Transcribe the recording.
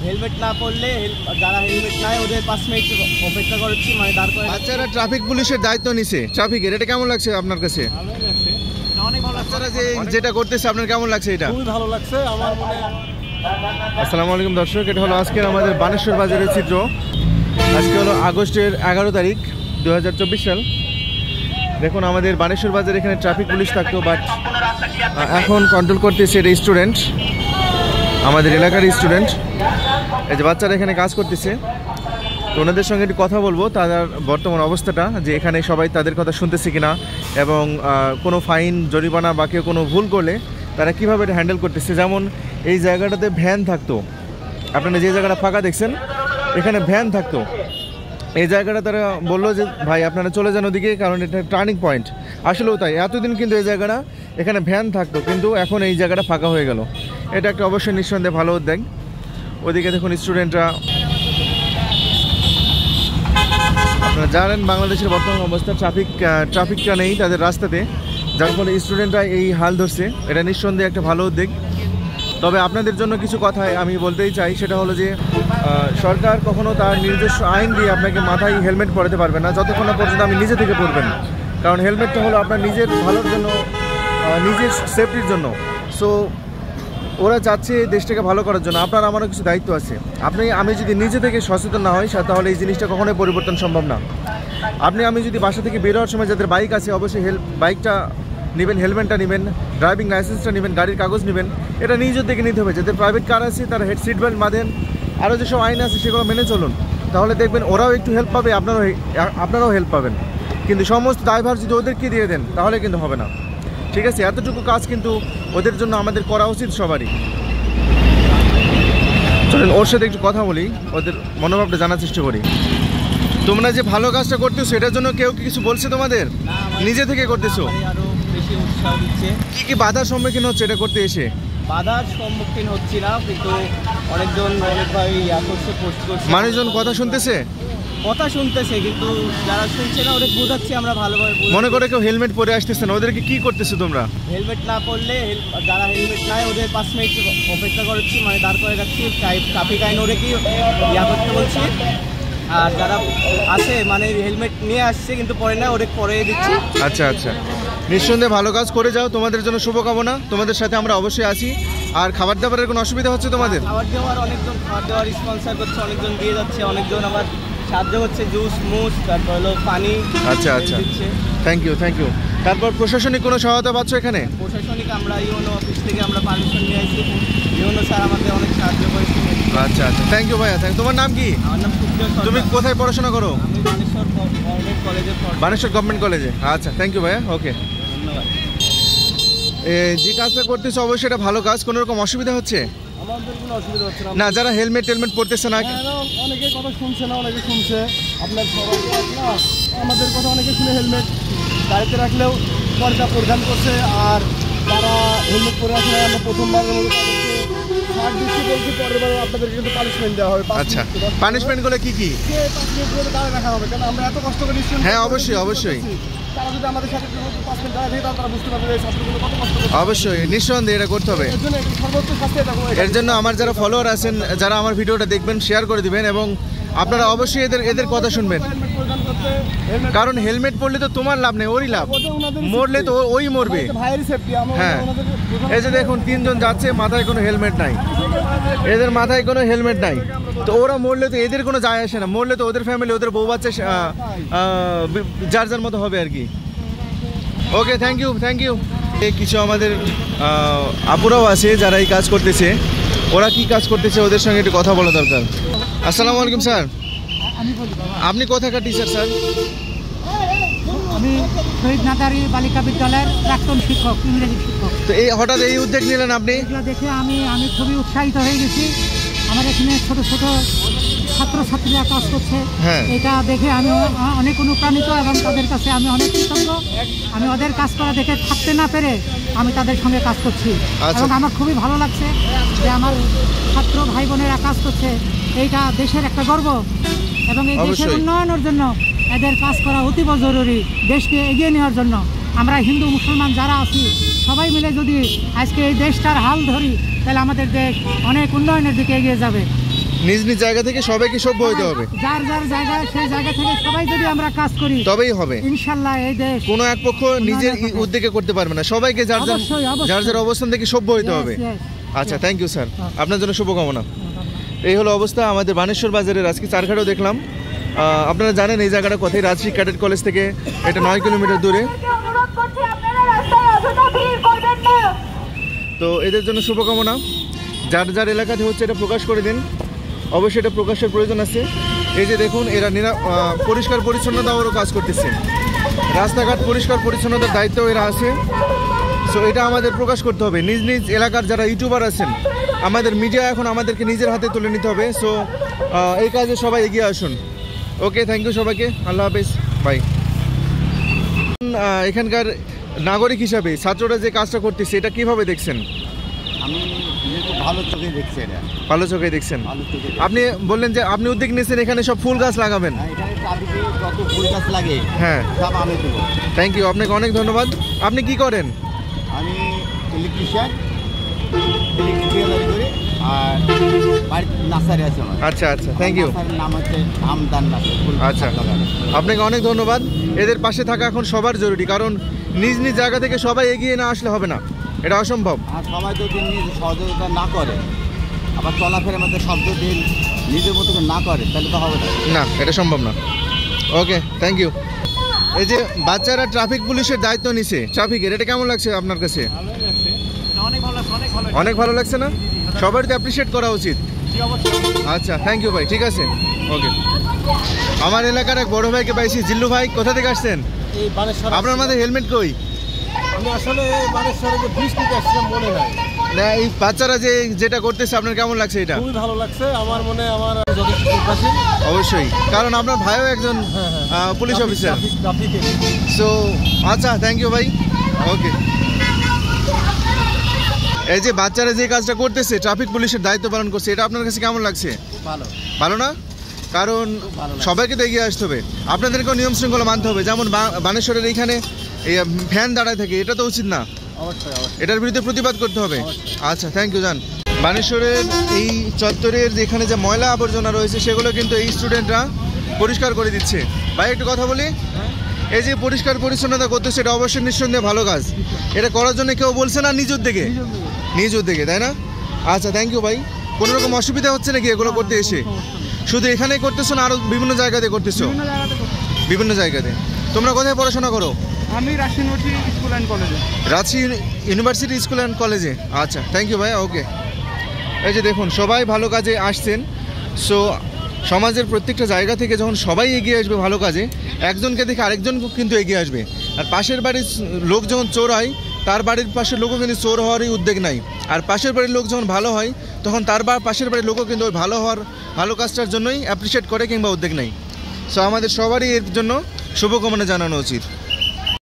Helmet না পরলে যারা হেলমেট নাই ওদের 5 মিনিট অপেক্ষা করছি, মানে দাঁড় করে। বাচ্চারা ট্রাফিক পুলিশের দায়িত্ব নিছে ট্রাফিকের, এটা কেমন লাগছে আপনার কাছে? ভালোই লাগছে, অনেক ভালো। বাচ্চারা যেটা করতেছে আপনার কেমন লাগছে? এটা খুবই ভালো লাগছে আমার মনে। আসসালামু আলাইকুম দর্শক, এটা হলো আজকের আমাদের বানেশ্বর বাজারের চিত্র। আজকে হলো আগস্টের 11 তারিখ 2024 সাল। দেখুন আমাদের বানেশ্বর বাজারে এখানে ট্রাফিক পুলিশ থাকতো, বাট এখন কন্ট্রোল করতেছে এটা স্টুডেন্ট, আমাদের এলাকার স্টুডেন্ট। এই যে বাচ্চারা এখানে কাজ করতেছে, তো ওনাদের সঙ্গে একটু কথা বলবো তাদের বর্তমান অবস্থাটা, যে এখানে সবাই তাদের কথা শুনতেছে কিনা, এবং কোনো ফাইন জরিমানা বা কেউ কোনো ভুল করলে তারা কীভাবে এটা হ্যান্ডেল করতেছে। যেমন এই জায়গাটাতে ভ্যান থাকতো, আপনারা যে জায়গাটা ফাঁকা দেখছেন এখানে ভ্যান থাকতো, এই জায়গাটা তারা বললো যে ভাই আপনারা চলে যান ওদিকে, কারণ এটা টার্নিং পয়েন্ট। আসলেও তাই, এতদিন কিন্তু এই জায়গাটা এখানে ভ্যান থাকতো, কিন্তু এখন এই জায়গাটা ফাঁকা হয়ে গেল। এটা একটা অবশ্যই নিঃসন্দেহে ভালো উদ্যোগ। ওদিকে দেখুন স্টুডেন্টরা, আপনারা জানেন বাংলাদেশের বর্তমান অবস্থা, ট্রাফিকটা নেই তাদের রাস্তাতে, যার ফলে স্টুডেন্টরা এই হাল ধরছে। এটা নিঃসন্দেহে একটা ভালো উদ্যোগ। তবে আপনাদের জন্য কিছু কথা আমি বলতেই চাই, সেটা হলো যে সরকার কখনো তার নিজস্ব আইন দিয়ে আপনাকে মাথায় হেলমেট পরাতে পারবে না যতক্ষণ না পর্যন্ত আপনি নিজে থেকে পরবেন, কারণ হেলমেটটা হলো আপনার নিজের ভালোর জন্য, নিজের সেফটির জন্য। সো ওরা চাচ্ছে দেশটাকে ভালো করার জন্য, আপনার আমারও কিছু দায়িত্ব আছে। আমি যদি নিজে থেকে সচেতন না হই তাহলে এই জিনিসটা কখনোই পরিবর্তন সম্ভব না। আমি যদি বাসা থেকে বের হওয়ার সময় যাদের বাইক আছে অবশ্যই বাইকটা নেবেন, হেলমেটটা নেবেন, ড্রাইভিং লাইসেন্সটা নেবেন, গাড়ির কাগজ নেবেন, এটা নিজের থেকে নিতে হবে। যাদের প্রাইভেট কার আছে তারা সিট বেল্ট বাঁধেন, আরও যেসব আইন আছে সেগুলো মেনে চলুন, তাহলে দেখবেন ওরাও একটু হেল্প পাবে, আপনারাও হেল্প পাবেন। কিন্তু সমস্ত দায়ভার যদি ওদেরকে দিয়ে দেন তাহলে কিন্তু হবে না, ঠিক আছে? এতটুকু কাজ কিন্তু ওদের জন্য আমাদের করা উচিত সবারই। চলেন ওর সাথে একটু কথা বলি, ওদের মনোভাবটা জানার চেষ্টা করি। তোমরা যে ভালো কাজটা করতেছো এটার জন্য কেউ কিছু বলছে তোমাদের? নিজে থেকে করতেছো? আরো বেশি উৎসাহ দিচ্ছে। কি বাধার সম্মুখীন হচ্ছে এটা করতে এসে? বাধার সম্মুখীন হচ্ছি না, কিন্তু অনেকজন অনেকভাবে পোস্ট করছে, মানুষজন কথা শুনতেছে, কিন্তু যারা শুনছে না ওদের বোঝাচ্ছি আমরা ভালোভাবে। মনে করে কেউ হেলমেট পরে আসতেছে না, ওদেরকে কি করতেছে তোমরা? হেলমেট না পরলে যারা হেলমেট নাই ওদের 5 মিনিট অপেক্ষা করছি, মানে দাঁড় করে রাখছি, ট্রাফিক আইন ওরে কি করতে বলছি। আর যারা আছে মানে হেলমেট নিয়ে আসছে কিন্তু পরে না, ওদের পরে দিচ্ছি। আচ্ছা আচ্ছা, নিঃসন্দেহে ভালো কাজ করে যাও, তোমাদের জন্য শুভকামনা। তোমাদের সাথে আমরা অবশ্যই আছি। আর খাবার দাবারের কোনো অসুবিধা হচ্ছে তোমাদের? খাবার দেওয়ার অনেকজন খাবার দেওয়ার স্পন্সর করছে, অনেকজন দিয়ে যাচ্ছে, অনেকজন আবার সাহায্য করছে, জুস মুস, তারপর হলো পানি। আচ্ছা আচ্ছা, থ্যাংক ইউ। তারপর প্রশাসনিক কোনো সহায়তা পাচ্ছ এখানে? প্রশাসনিক আমরা ইউনো অফিস থেকে আমরা পারমিশন নিয়ে আসি, ইউনো স্যার আমাদের অনেক সাহায্য করেছে। আচ্ছা আচ্ছা, থ্যাংক ইউ ভাইয়া। তোমার নাম কি? আমার নাম সুপ্রিয় সরকার। তুমি কোথায় পড়াশোনা করো? আমি বানেশ্বর গভর্নমেন্ট কলেজে। আচ্ছা, থ্যাংক ইউ ভাইয়া, ওকে। ধন্যবাদ। যে কাজটা করতেছো অবশ্যই এটা ভালো কাজ, কোনো রকম অসুবিধা হচ্ছে? আমাদের কোনো অসুবিধা হচ্ছে না, যারা হেলমেট পরতেছে না, অনেকে কথা শুনছে না, অনেকে শুনছে। আপনার সবাই আমাদের কথা অনেকে শুনে হেলমেট গাড়িতে রাখলেও পর্দা পরিধান করছে, আর যারা হেলমেট পরে আসে না আমরা প্রথমবারের মতো তাদেরকে ছাড় দিচ্ছি, বলছি পরের বার আপনাদেরকে কিন্তু পানিশমেন্ট দেওয়া হবে। আচ্ছা, পানিশমেন্টগুলো কি? 5 মিনিট করে দাঁড়িয়ে রাখা হবে, কারণ আমরা এত কষ্ট করে। হ্যাঁ অবশ্যই তারা যদি আমাদের সাথে 5 মিনিট দাঁড়িয়ে থাকে তারা বুঝতে পারবে এই ছাত্রগুলো কত কষ্ট করে। অবশ্যই, নিঃসন্দেহে এটা করতে হবে। এর জন্য সর্বোচ্চ শাস্তি দেবো। এর জন্য আমার যারা ফলোয়ার আছেন, যারা আমার ভিডিওটা দেখবেন, শেয়ার করে দিবেন, এবং আপনারা অবশ্যই এদের কথা শুনবেন, কারণ হেলমেট পরলে তো তোমার লাভ নেই, ওরই লাভ। মরলে তো ওই মরবে। হ্যাঁ, এই যে দেখুন 3 জন যাচ্ছে, মাথায় কোনো হেলমেট নাই, এদের মাথায় কোনো হেলমেট নাই, তো ওরা মরলে তো এদের কোনো যায় আসে না, মরলে তো ওদের ফ্যামিলি, ওদের বউ বাচ্চা যার মতো হবে আর কি। ওকে, থ্যাংক ইউ। কিছু আমাদের আপুরাও আছে যারা এই কাজ করতেছে, ওরা কি কাজ করতেছে ওদের সঙ্গে একটু কথা বলা দরকার। আসসালামু আলাইকুম স্যার, আপনি কোথাকার টিচার স্যার? আমি শহীদ নাদারি বালিকা বিদ্যালয়ের প্রাক্তন শিক্ষক, ইংরেজি শিক্ষক। তো এই হঠাৎ এই উদ্যোগ নিলেন আপনি? এগুলো দেখে আমি খুবই উৎসাহিত হয়ে গেছি। আমার এখানে ছোট ছোট ছাত্রছাত্রীরা কাজ করছে, এটা দেখে আমি অনেক অনুপ্রাণিত, এবং তাদের কাছে আমি অনেক কৃতজ্ঞ। আমি ওদের কাজ করা দেখে থাকতে না পেরে আমি তাদের সঙ্গে কাজ করছি, এবং আমার খুবই ভালো লাগছে যে আমার ছাত্র ভাই বোনেরা কাজ করছে। এইটা দেশের একটা গর্ব, এবং এই দেশের উন্নয়নের জন্য এদের কাজ করা অতীব জরুরি। দেশকে এগিয়ে নেওয়ার জন্য আমরা হিন্দু মুসলমান যারা আছি সবাই মিলে যদি আজকে এই দেশটার হাল ধরি, তাহলে আমাদের দেশ অনেক উন্নয়নের দিকে এগিয়ে যাবে। নিজ নিজ জায়গা থেকে সবাইকে সভ্য হতে হবে। যার যার জায়গায় সেই জায়গা থেকে সবাই যদি আমরা কাজ করি তবেই হবে ইনশাআল্লাহ। এই দেশ কোনো এক পক্ষ নিজের উদ্যোগে করতে পারবে না, সবাইকে যার যার অবশ্যই, অবশ্যই। যার যার অবস্থান থেকে সভ্য হতে হবে। আচ্ছা, থ্যাংক ইউ স্যার, আপনার জন্য শুভকামনা। এই হলো অবস্থা আমাদের বানেশ্বর বাজারের। আজকে চারঘাটও দেখলাম। আপনারা জানেন এই জায়গাটা কোথায়, রাজশাহী ক্যাডেট কলেজ থেকে এটা 9 কিলোমিটার দূরে। তো এদের জন্য শুভকামনা। যার যার এলাকাতে হচ্ছে এটা প্রকাশ করে দিন, অবশ্যই এটা প্রকাশের প্রয়োজন আছে। এই যে দেখুন, এরা পরিষ্কার পরিচ্ছন্নতারও কাজ করতেছে, রাস্তাঘাট পরিষ্কার পরিচ্ছন্নতার দায়িত্ব এরা আছে। সো এটা আমাদের প্রকাশ করতে হবে। নিজ নিজ এলাকার যারা ইউটিউবার আছেন, আমাদের মিডিয়া এখন আমাদেরকে নিজের হাতে তুলে নিতে হবে। সো এই কাজে সবাই এগিয়ে আসুন। ওকে, থ্যাংক ইউ সবাইকে, আল্লাহ হাফেজ, বাই। এখানকার নাগরিক হিসাবে ছাত্ররা যে কাজটা করতেছে এটা কিভাবে দেখছেন? আমি ভালো চোখে দেখছি এটা। ভালো চোখে দেখছেন। ভালো চোখে আপনি বললেন যে আপনি উদ্যোগ নিয়েছেন এখানে সব ফুল গাছ লাগাবেন। এখানে চারদিকে যত ফুল গাছ লাগে হ্যাঁ, সব আমি দেবো। থ্যাংক ইউ, আপনাকে অনেক ধন্যবাদ। আপনি কি করেন? আমি ইলেকট্রিশিয়ান করি আর বাড়ির নার্সারি আছে আমার। আচ্ছা আচ্ছা, থ্যাংক ইউ। নার্সারির নাম হচ্ছে আমদান নার্সারি। আচ্ছা, আপনাকে অনেক ধন্যবাদ। এদের পাশে থাকা এখন সবার জরুরি, কারণ নিজ নিজ জায়গা থেকে সবাই এগিয়ে না আসলে হবে না, এটা অসম্ভব। আর সবাই যদি নিজে সহযোগিতা না করে, আবার চলাফেরার মধ্যে শব্দ দিন নিজের মতো করে না করে, তাহলে তো হবে না। না, এটা সম্ভব না। ওকে, থ্যাংক ইউ। এই যে বাচ্চারা ট্রাফিক পুলিশের দায়িত্ব নিছে ট্রাফিকের, এটা কেমন লাগছে আপনার কাছে? অনেক ভালো লাগছে না? সবার তো অ্যাপ্রিসিয়েট করা উচিত। আচ্ছা, থ্যাংক ইউ ভাই, ঠিক আছে, ওকে। আমার এলাকার এক বড় ভাইকে পাইছি, জিল্লু ভাই, কোথা থেকে আসছেন? এই বানেশ্বর আপনার মাথায় হেলমেট কই? আমি আসলে বানেশ্বরে যে ব্রিজ থেকে আসছিলাম মনে নাই। না, এই বাচ্চারা যে যেটা করতেছে আপনার কেমন লাগছে এটা? খুবই ভালো লাগছে আমার মনে। আমার অবশ্যই, কারণ আপনার ভাইও একজন পুলিশ অফিসার। সো আচ্ছা, থ্যাংক ইউ ভাই, ওকে। এই যে বাচ্চারা যে কাজটা করতেছে, ট্রাফিক পুলিশের দায়িত্ব পালন করছে, এটা আপনার কাছে কেমন লাগছে? ভালো। ভালো না? কারণ সবাইকে তো এগিয়ে আসতে হবে, আপনাদেরকেও নিয়ম শৃঙ্খলা মানতে হবে। যেমন বানেশ্বরের এইখানে এই ফ্যান দাঁড়ায় থাকে, এটা তো উচিত না। অবশ্যই, অবশ্যই। এটার বিরুদ্ধে প্রতিবাদ করতে হবে। আচ্ছা, থ্যাংক ইউ জান। বানেশ্বরের এই চত্বরের যেখানে যে ময়লা আবর্জনা রয়েছে সেগুলো কিন্তু এই স্টুডেন্টরা পরিষ্কার করে দিচ্ছে। ভাই একটু কথা বলি, এই যে পরিষ্কার পরিচ্ছন্নতা করতেছে এটা অবশ্যই নিঃসন্দেহে ভালো কাজ। এটা করার জন্য কেউ বলছে না, নিজ উদ্যোগে, নিজ উদ্যোগে, তাই না? আচ্ছা, থ্যাংক ইউ ভাই। কোনো রকম অসুবিধা হচ্ছে নাকি এগুলো করতে এসে? শুধু এখানেই করতেছো না আরও বিভিন্ন জায়গাতে করতেছো? বিভিন্ন জায়গাতে। তোমরা কোথায় পড়াশোনা করো? আমি রাজশাহী ইউনিভার্সিটি স্কুল অ্যান্ড কলেজে। রাজশাহী ইউনিভার্সিটি স্কুল অ্যান্ড কলেজে, আচ্ছা, থ্যাংক ইউ ভাই, ওকে। এই যে দেখুন, সবাই ভালো কাজে আসছেন। সো সমাজের প্রত্যেকটা জায়গা থেকে যখন সবাই এগিয়ে আসবে ভালো কাজে, একজনকে দেখে আরেকজন কিন্তু এগিয়ে আসবে। আর পাশের বাড়ির লোক যখন চোর হয়, তার বাড়ির পাশের লোকও কিন্তু চোর হওয়ারই উদ্যোগ নাই। আর পাশের বাড়ির লোক যখন ভালো হয়, তখন তার পাশের বাড়ির লোকও কিন্তু ওই ভালো কাজটার জন্যই অ্যাপ্রিসিয়েট করে কিংবা উদ্যোগ নেয়। সো আমাদের সবারই এর জন্য শুভকামনা জানানো উচিত।